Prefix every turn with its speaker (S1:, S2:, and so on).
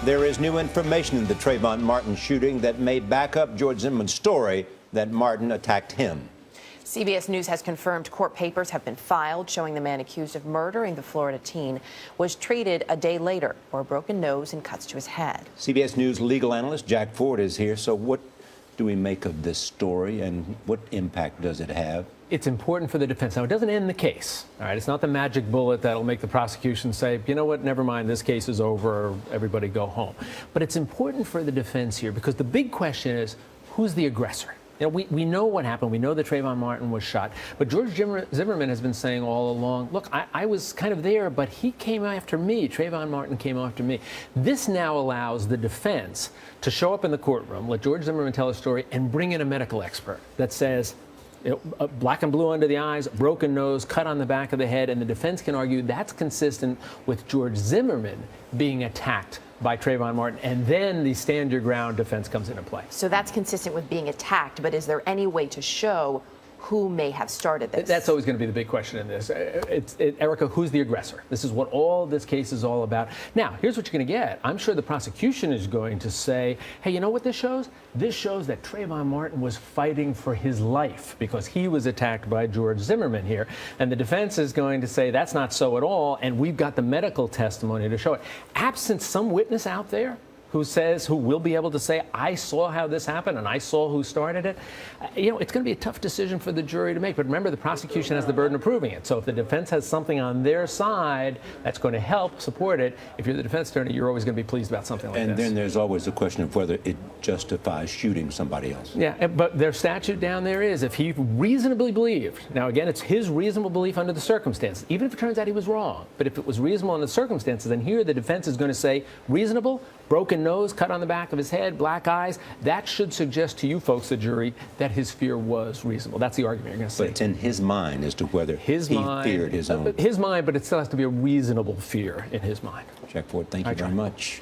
S1: There is new information in the Trayvon Martin shooting that may back up George Zimmerman's story that Martin attacked him.
S2: CBS News has confirmed court papers have been filed showing the man accused of murdering the Florida teen was treated a day later for a broken nose and cuts to his head.
S1: CBS News legal analyst Jack Ford is here. So what do we make of this story and what impact does it have?
S3: It's important for the defense. Now, it doesn't end the case. All right, it's not the magic bullet that'll make the prosecution say, you know what, never mind, this case is over, everybody go home. But it's important for the defense here because the big question is, who's the aggressor? You know, we know what happened. We know that Trayvon Martin was shot. But George Zimmerman has been saying all along, look, I was kind of there, but he came after me. Trayvon Martin came after me. This now allows the defense to show up in the courtroom, let George Zimmerman tell a story, and bring in a medical expert that says, black and blue under the eyes, broken nose, cut on the back of the head, and the defense can argue that's consistent with George Zimmerman being attacked by Trayvon Martin, and then the stand your ground defense comes into play.
S2: So that's consistent with being attacked, but is there any way to show who may have started this?
S3: That's always going to be the big question in this. Erica, who's the aggressor? This is what all this case is all about. Now, here's what you're going to get. I'm sure the prosecution is going to say, hey, you know what this shows? This shows that Trayvon Martin was fighting for his life because he was attacked by George Zimmerman here. And the defense is going to say that's not so at all, and we've got the medical testimony to show it. Absent some witness out there who will be able to say, I saw how this happened and I saw who started it, you know, it's going to be a tough decision for the jury to make. But remember, the prosecution has the burden of proving it. So if the defense has something on their side that's going to help support it, if you're the defense attorney, you're always going to be pleased about something like this.
S1: And then there's always the question of whether it justifies shooting somebody else.
S3: Yeah, but their statute down there is if he reasonably believed, now again, it's his reasonable belief under the circumstances, even if it turns out he was wrong, but if it was reasonable under the circumstances, then here the defense is going to say reasonable, broken nose, cut on the back of his head, black eyes. That should suggest to you folks, the jury, that his fear was reasonable. That's the argument you're going to say.
S1: But it's in his mind as to whether he feared his own.
S3: His mind, but it still has to be a reasonable fear in his mind.
S1: Jack Ford, thank you very much.